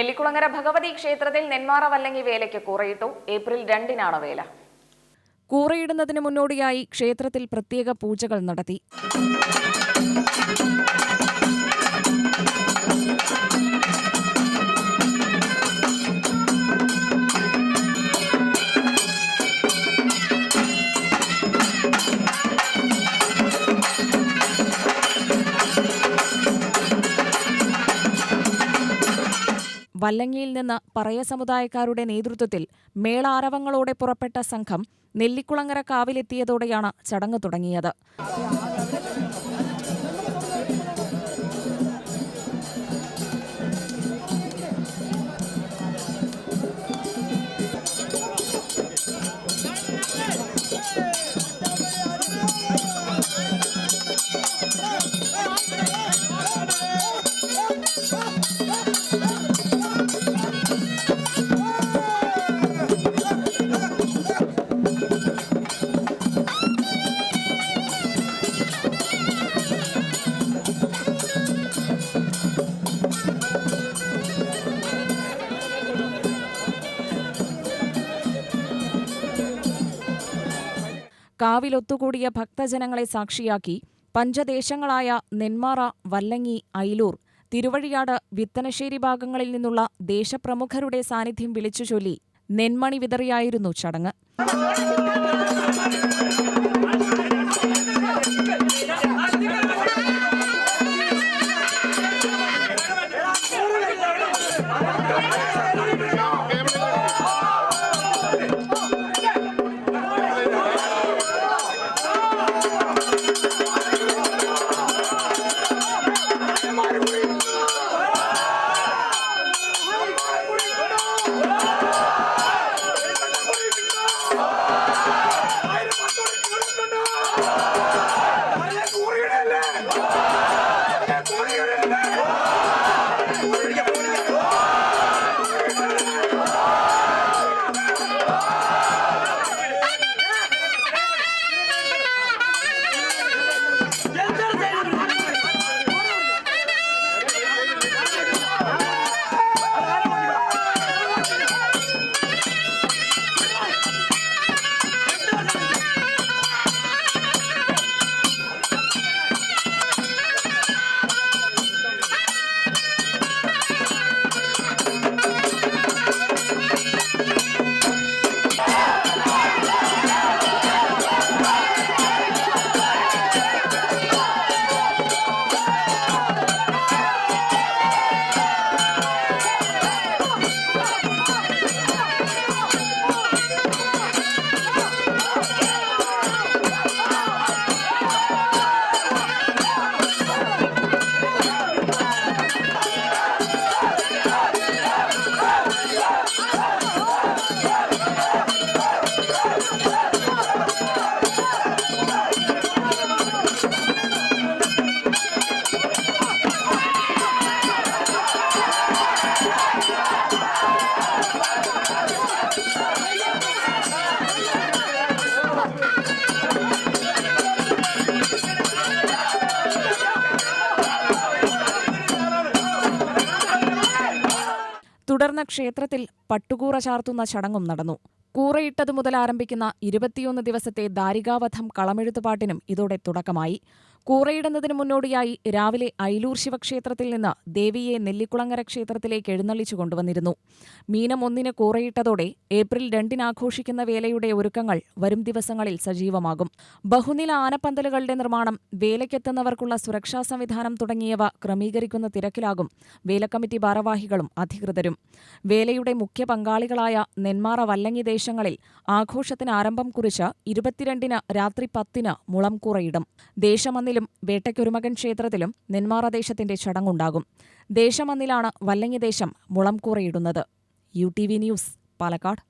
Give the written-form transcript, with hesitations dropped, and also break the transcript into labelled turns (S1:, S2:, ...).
S1: നെല്ലിക്കുളങ്ങര ഭഗവതി ക്ഷേത്രത്തിൽ നെന്മാറ വല്ലങ്ങി വേലയ്ക്ക് കൂറയിട്ടു. ഏപ്രിൽ 2-നാണ് വേല.
S2: കൂറയിടുന്നതിന് മുന്നോടിയായി ക്ഷേത്രത്തിൽ പ്രത്യേക പൂജകൾ നടത്തി. വല്ലങ്ങിയിൽ നിന്ന് പറയ സമുദായക്കാരുടെ നേതൃത്വത്തിൽ മേളാരവങ്ങളോടെ പുറപ്പെട്ട സംഘം നെല്ലിക്കുളങ്ങര കാവിലെത്തിയതോടെയാണ് ചടങ്ങ് തുടങ്ങിയത്. കാവിലൊത്തുകൂടിയ ഭക്തജനങ്ങളെ സാക്ഷിയാക്കി പഞ്ചദേശങ്ങളായ നെന്മാറ, വല്ലങ്ങി, അയിലൂർ, തിരുവഴിയാട്, വിത്തനശ്ശേരി ഭാഗങ്ങളിൽ നിന്നുള്ള ദേശപ്രമുഖരുടെ സാന്നിധ്യം വിളിച്ചുചൊല്ലി നെന്മണി വിതറിയായിരുന്നു ചടങ്ങ്. തുടർന്ന് ക്ഷേത്രത്തിൽ പട്ടുകൂറ ചാർത്തുന്ന ചടങ്ങും നടന്നു. കൂറയിട്ടതു മുതൽ ആരംഭിക്കുന്ന 21 ദിവസത്തെ ദാരികാവധം കളമെഴുത്തുപാട്ടിനും ഇതോടെ തുടക്കമായി. കൂറയിടുന്നതിന് മുന്നോടിയായി രാവിലെ അയിലൂർ ശിവക്ഷേത്രത്തിൽ നിന്ന് ദേവിയെ നെല്ലിക്കുളങ്ങര ക്ഷേത്രത്തിലേക്ക് എഴുന്നള്ളിച്ചു കൊണ്ടുവന്നിരുന്നു. മീനം 1-ന് കൂറയിട്ടതോടെ ഏപ്രിൽ 2-ന് ആഘോഷിക്കുന്ന വേലയുടെ ഒരുക്കങ്ങൾ വരും ദിവസങ്ങളിൽ സജീവമാകും. ബഹുനില ആനപ്പന്തലുകളുടെ നിർമ്മാണം, വേലയ്ക്കെത്തുന്നവർക്കുള്ള സുരക്ഷാ സംവിധാനം തുടങ്ങിയവ ക്രമീകരിക്കുന്ന തിരക്കിലാകും വേലക്കമ്മിറ്റി ഭാരവാഹികളും അധികൃതരും. വേലയുടെ മുഖ്യ പങ്കാളികളായ നെന്മാറ, വല്ലങ്ങി ദേശങ്ങളിൽ ആഘോഷത്തിന് ആരംഭം കുറിച്ച് 22-ന് രാത്രി 10-ന് മുളംകൂറയിടും. ദേശമന്നിലും വേട്ടയ്ക്കൊരുമകൻ ക്ഷേത്രത്തിലും നെന്മാറ ദേശത്തിന്റെ ചടങ്ങുണ്ടാകും. ദേശമന്നിലാണ് വല്ലങ്ങി ദേശം മുളംകൂറയിടുന്നത്. UTV news, Palakkad.